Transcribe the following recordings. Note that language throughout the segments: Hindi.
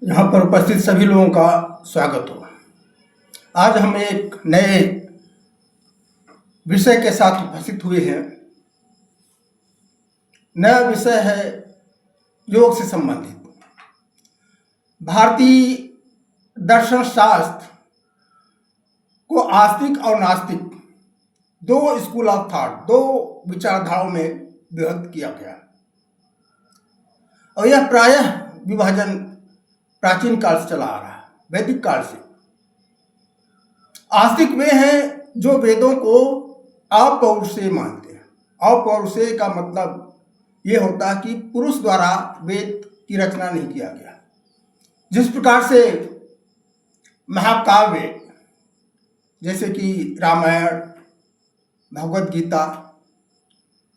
यहाँ पर उपस्थित सभी लोगों का स्वागत हो। आज हम एक नए विषय के साथ उपस्थित हुए हैं। नया विषय है योग से संबंधित। भारतीय दर्शन शास्त्र को आस्तिक और नास्तिक दो स्कूल ऑफ थॉट, दो विचारधाराओं में विभक्त किया गया और यह प्रायः विभाजन प्राचीन काल से चला आ रहा है, वैदिक काल से। आस्तिक वे हैं जो वेदों को अपौरुषेय मानते हैं। अपौरुषेय का मतलब ये होता है कि पुरुष द्वारा वेद की रचना नहीं किया गया। जिस प्रकार से महाकाव्य जैसे कि रामायण, भगवद गीता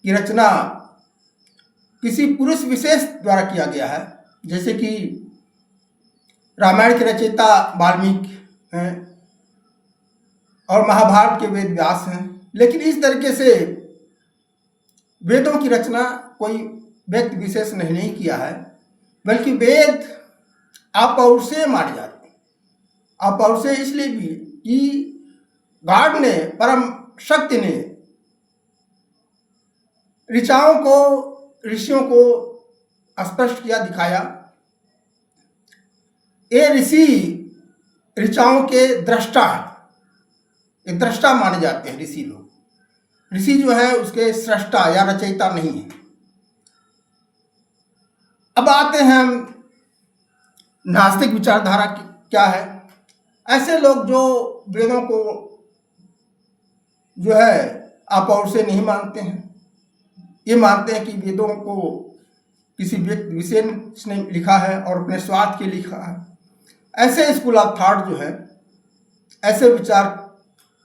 की रचना किसी पुरुष विशेष द्वारा किया गया है, जैसे कि रामायण के रचयिता वाल्मीकि हैं और महाभारत के वेद व्यास हैं। लेकिन इस तरीके से वेदों की रचना कोई व्यक्ति विशेष ने नहीं किया है, बल्कि वेद अपौरुषेय माने जाते हैं। अपौरुषेय इसलिए भी कि गॉड ने, परम शक्ति ने ऋषियों को स्पष्ट किया, दिखाया। ये ऋषि ऋचाओं के दृष्टा है, ये दृष्टा माने जाते हैं ऋषि लोग। ऋषि जो है उसके सृष्टा या रचयिता नहीं है। अब आते हैं हम नास्तिक विचारधारा क्या है। ऐसे लोग जो वेदों को जो है अपौरुषेय नहीं मानते हैं, ये मानते हैं कि वेदों को किसी व्यक्ति विशेष ने लिखा है और अपने स्वार्थ के लिए लिखा है। ऐसे स्कूल ऑफ थॉट जो है, ऐसे विचार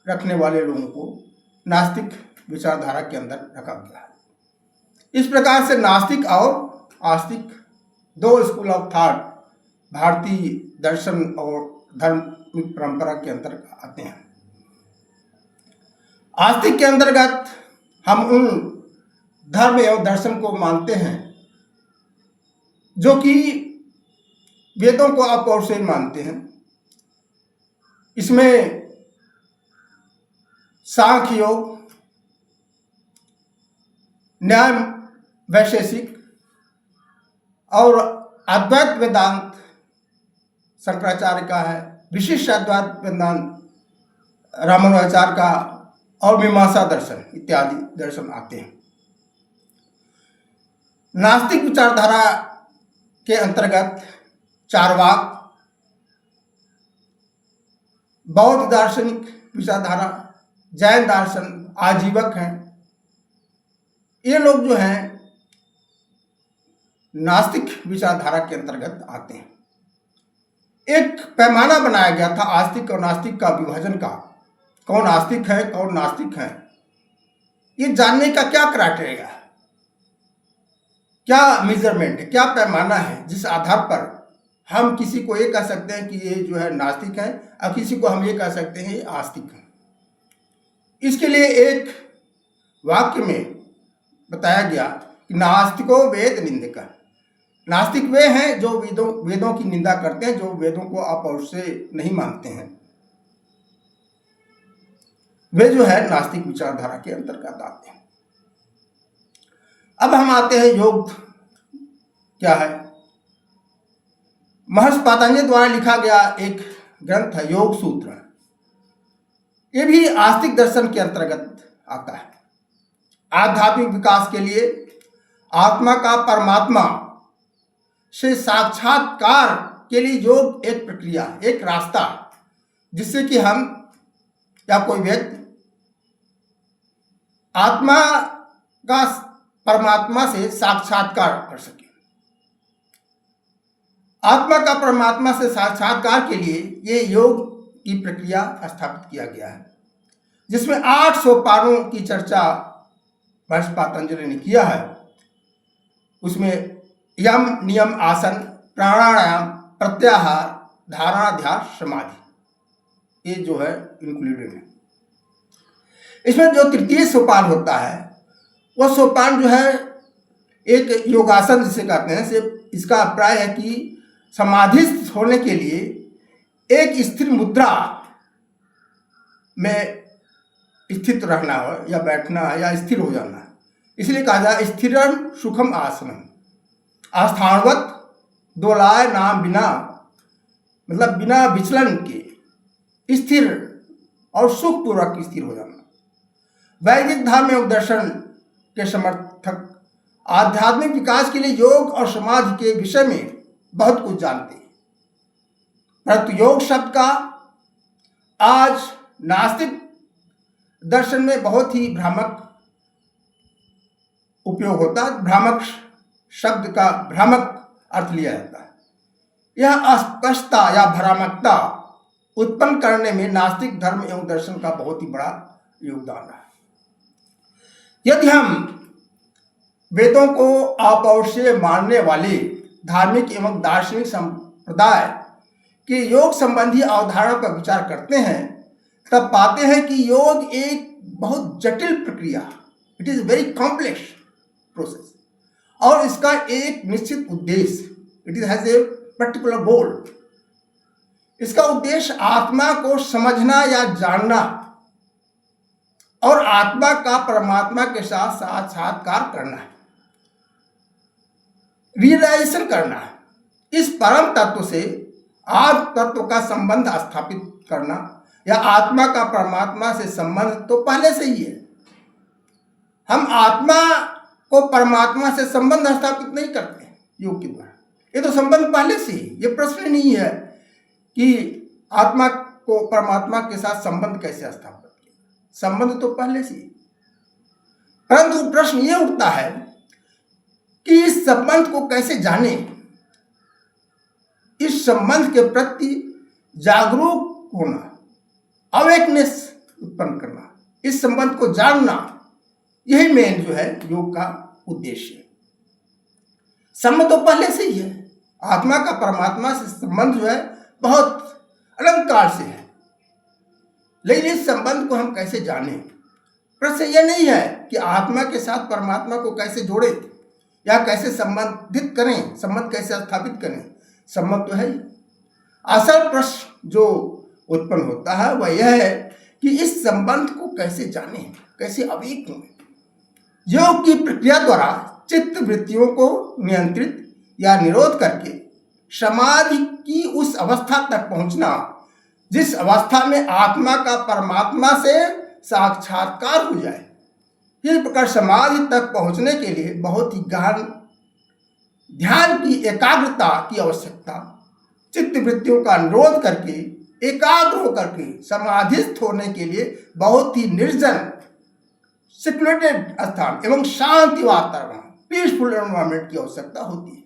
रखने वाले लोगों को नास्तिक विचारधारा के अंदर रखा गया है। इस प्रकार से नास्तिक और आस्तिक दो स्कूल ऑफ थॉट भारतीय दर्शन और धार्मिक परंपरा के अंतर्गत आते हैं। आस्तिक के अंतर्गत हम उन धर्म एवं दर्शन को मानते हैं जो कि वेदों को अपौरुषेय मानते हैं। इसमें सांख्य योग, न्याय वैशेषिक और अद्वैत वेदांत शंकराचार्य का है, विशिष्ट अद्वैत वेदांत रामानुजाचार्य का और मीमांसा दर्शन इत्यादि दर्शन आते हैं। नास्तिक विचारधारा के अंतर्गत चार्वाक, बौद्ध दार्शनिक विचारधारा, जैन दर्शन, आजीवक हैं। ये लोग जो हैं नास्तिक विचारधारा के अंतर्गत आते हैं। एक पैमाना बनाया गया था आस्तिक और नास्तिक का विभाजन का। कौन आस्तिक है, कौन नास्तिक है, ये जानने का क्या क्राइटेरिया है, क्या मेजरमेंट है, क्या पैमाना है जिस आधार पर हम किसी को ये कह सकते हैं कि ये जो है नास्तिक है और किसी को हम ये कह सकते हैं ये आस्तिक है। इसके लिए एक वाक्य में बताया गया कि नास्तिको वेद निंदक। नास्तिक वे हैं जो वेदों की निंदा करते हैं, जो वेदों को अपौरुषेय नहीं मानते हैं। वे जो है नास्तिक विचारधारा के अंतर्गत आते हैं। अब हम आते हैं योग क्या है। महर्षि पतंजलि द्वारा लिखा गया एक ग्रंथ है योग सूत्र। ये भी आस्तिक दर्शन के अंतर्गत आता है। आध्यात्मिक विकास के लिए आत्मा का परमात्मा से साक्षात्कार के लिए योग एक प्रक्रिया, एक रास्ता, जिससे कि हम या कोई व्यक्ति आत्मा का परमात्मा से साक्षात्कार कर सके। आत्मा का परमात्मा से साक्षात्कार के लिए ये योग की प्रक्रिया स्थापित किया गया है, जिसमें 8 सोपानों की चर्चा महर्षि पतंजलि ने किया है। उसमें यम, नियम, आसन, प्राणायाम, प्रत्याहार, धारणा, ध्यान, समाधि, ये जो है इंक्लूडेड है। इसमें जो तृतीय सोपान होता है वह सोपान जो है एक योगासन जिसे कहते हैं। से इसका अभिप्राय है कि समाधिस्थ होने के लिए एक स्थिर मुद्रा में स्थित रहना हो या बैठना या स्थिर हो जाना, इसलिए कहा जाए स्थिरम सुखम आसनम। आस्थानवत दोलाय नाम बिना, मतलब बिना विचलन के स्थिर और सुखपूर्वक स्थिर हो जाना। वैदिक धर्म एवं दर्शन के समर्थक आध्यात्मिक विकास के लिए योग और समाधि के विषय में बहुत कुछ जानते हैं, परंतु योग शब्द का आज नास्तिक दर्शन में बहुत ही भ्रामक उपयोग होता है। भ्रामक शब्द का भ्रामक अर्थ लिया जाता है। यह अस्पष्टता या भ्रामकता उत्पन्न करने में नास्तिक धर्म एवं दर्शन का बहुत ही बड़ा योगदान है। यदि हम वेदों को अपौरुषेय मानने वाले धार्मिक एवं दार्शनिक संप्रदाय के योग संबंधी अवधारणा पर विचार करते हैं, तब पाते हैं कि योग एक बहुत जटिल प्रक्रिया, it is very complex process, और इसका एक निश्चित उद्देश्य, it is has a particular goal. इसका उद्देश्य आत्मा को समझना या जानना और आत्मा का परमात्मा के साथ साक्षात्कार करना है, रियलाइजेशन करना है। इस परम तत्व से आत्म तत्व का संबंध स्थापित करना या आत्मा का परमात्मा से संबंध तो पहले से ही है। हम आत्मा को परमात्मा से संबंध स्थापित नहीं करते योग के द्वारा, ये तो संबंध पहले से ही, ये प्रश्न नहीं है कि आत्मा को परमात्मा के साथ संबंध कैसे स्थापित किया, संबंध तो पहले से ही। परंतु प्रश्न ये उठता है कि इस संबंध को कैसे जाने, इस संबंध के प्रति जागरूक होना, अवेकनेस उत्पन्न करना, इस संबंध को जानना, यही मेन जो है योग का उद्देश्य है। संबंध तो पहले से ही है, आत्मा का परमात्मा से संबंध जो है बहुत अनंत काल से है, लेकिन इस संबंध को हम कैसे जानें। प्रश्न यह नहीं है कि आत्मा के साथ परमात्मा को कैसे जोड़े या कैसे संबंधित करें, संबंध कैसे स्थापित करें, संबंध तो है ही। असल प्रश्न जो उत्पन्न होता है वह यह है कि इस संबंध को कैसे जानें, कैसे अवेक हों। योग की प्रक्रिया द्वारा चित्त वृत्तियों को नियंत्रित या निरोध करके समाधि की उस अवस्था तक पहुंचना जिस अवस्था में आत्मा का परमात्मा से साक्षात्कार हो जाए। इस प्रकार समाधि तक पहुंचने के लिए बहुत ही गहन ध्यान की एकाग्रता की आवश्यकता, चित्त वृत्तियों का निरोध करके एकाग्र होकर के समाधिस्थ होने के लिए बहुत ही निर्जन सिक्योरेटेड स्थान एवं शांति वातावरण, पीसफुल एनवायरनमेंट की आवश्यकता होती है।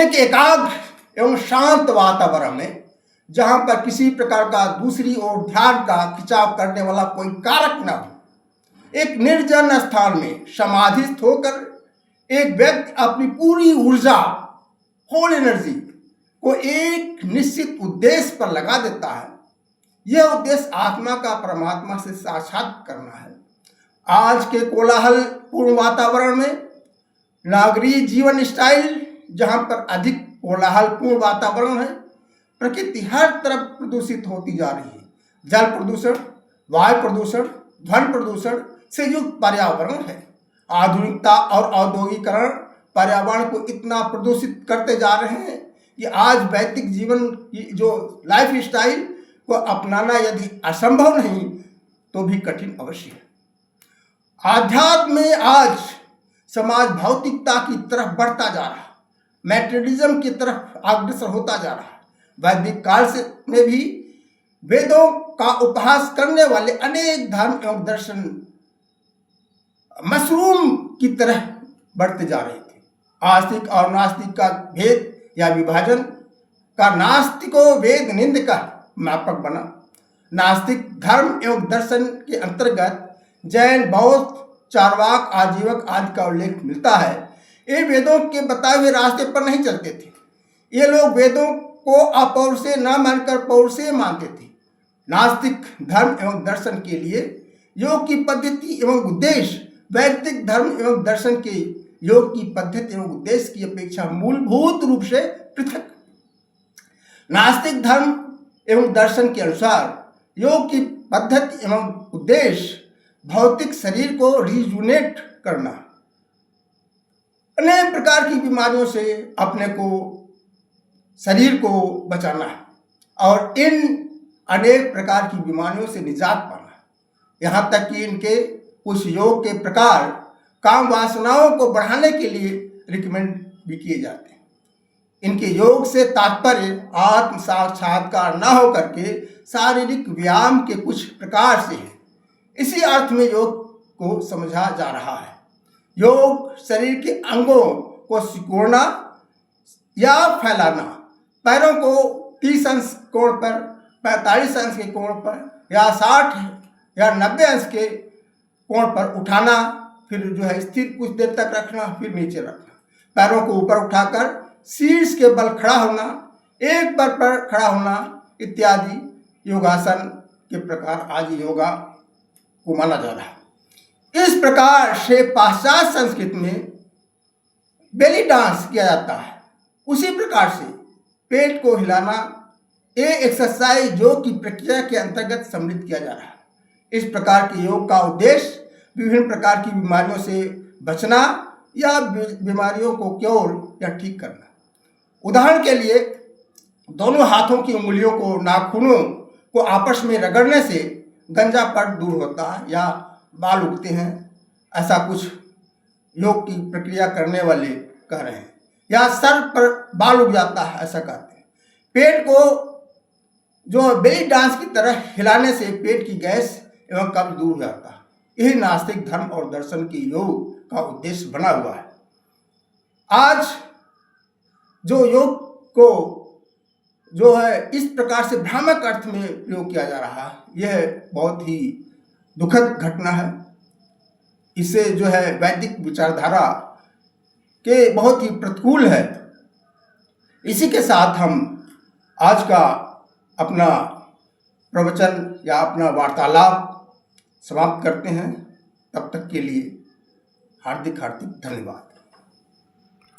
एक एकाग्र एवं शांत वातावरण में जहां पर किसी प्रकार का दूसरी ओर ध्यान का खिंचाव करने वाला कोई कारक न हो, एक निर्जन स्थान में समाधिस्थ होकर एक व्यक्ति अपनी पूरी ऊर्जा, होल एनर्जी को एक निश्चित उद्देश्य पर लगा देता है। यह उद्देश्य आत्मा का परमात्मा से साक्षात करना है। आज के कोलाहल पूर्ण वातावरण में, नागरिक जीवन स्टाइल जहां पर अधिक कोलाहल पूर्ण वातावरण है, प्रकृति हर तरफ प्रदूषित होती जा रही है। जल प्रदूषण, वायु प्रदूषण, ध्वनि प्रदूषण से युक्त पर्यावरण है। आधुनिकता और औद्योगिकरण पर्यावरण को इतना प्रदूषित करते जा रहे हैं कि आज वैदिक जीवन की जो लाइफ स्टाइल को अपनाना यदि असंभव नहीं तो भी कठिन अवश्य है। आध्यात्म में आज समाज भौतिकता की तरफ बढ़ता जा रहा है, मैटेरियलिज्म की तरफ अग्रसर होता जा रहा है। वैदिक काल से में भी वेदों का उपहास करने वाले अनेक धर्म एवं दर्शन मशरूम की तरह बढ़ते जा रहे थे। आस्तिक और नास्तिक का भेद या विभाजन का नास्तिको वेद निंद का मापक बना। नास्तिक धर्म एवं दर्शन के अंतर्गत जैन, बौद्ध, चार्वाक, आजीवक आदि का उल्लेख मिलता है। ये वेदों के बताए हुए रास्ते पर नहीं चलते थे। ये लोग वेदों को अपौरुषेय न मानकर पौरुषेय मानते थे। नास्तिक धर्म एवं दर्शन के लिए योग की पद्धति एवं उद्देश्य वैदिक धर्म एवं दर्शन के योग की पद्धति एवं उद्देश्य की अपेक्षा मूलभूत रूप से पृथक। नास्तिक धर्म एवं दर्शन के अनुसार योग की पद्धति एवं उद्देश्य भौतिक शरीर को रिजुनेट करना, अनेक प्रकार की बीमारियों से अपने को, शरीर को बचाना और इन अनेक प्रकार की बीमारियों से निजात पाना। यहाँ तक कि इनके कुछ योग के प्रकार काम वासनाओं को बढ़ाने के लिए रिकमेंड भी किए जाते हैं। इनके योग से तात्पर्य आत्म साक्षात्कार न हो करके शारीरिक व्यायाम के कुछ प्रकार से है। इसी अर्थ में योग को समझा जा रहा है। योग शरीर के अंगों को सिकोड़ना या फैलाना, पैरों को 30 अंश कोण पर, 45 अंश के कोण पर या 60 या 90 अंश के कोण पर उठाना, फिर जो है स्थिर कुछ देर तक रखना, फिर नीचे रखना, पैरों को ऊपर उठाकर शीर्ष के बल खड़ा होना, एक पैर पर खड़ा होना इत्यादि योगासन के प्रकार आज योगा को माना जा रहा है। इस प्रकार से पाश्चात्य संस्कृति में बेली डांस किया जाता है। उसी प्रकार से पेट को हिलाना ये एक्सरसाइज योग की प्रक्रिया के अंतर्गत सम्मिलित किया जा रहा है। इस प्रकार के योग का उद्देश्य विभिन्न प्रकार की बीमारियों से बचना या बीमारियों को क्योर या ठीक करना। उदाहरण के लिए दोनों हाथों की उंगलियों को, नाखूनों को आपस में रगड़ने से गंजापन दूर होता है या बाल उगते हैं, ऐसा कुछ योग की प्रक्रिया करने वाले कह रहे हैं। या सर पर बाल उग जाता है, ऐसा कहते हैं। पेट को जो बेली डांस की तरह हिलाने से पेट की गैस एवं कब्ज दूर हो जाता है। यही नास्तिक धर्म और दर्शन की योग का उद्देश्य बना हुआ है। आज जो योग को जो है इस प्रकार से भ्रामक अर्थ में प्रयोग किया जा रहा है, यह बहुत ही दुखद घटना है। इससे जो है वैदिक विचारधारा के बहुत ही प्रतिकूल है। इसी के साथ हम आज का अपना प्रवचन या अपना वार्तालाप समाप्त करते हैं। तब तक के लिए हार्दिक धन्यवाद।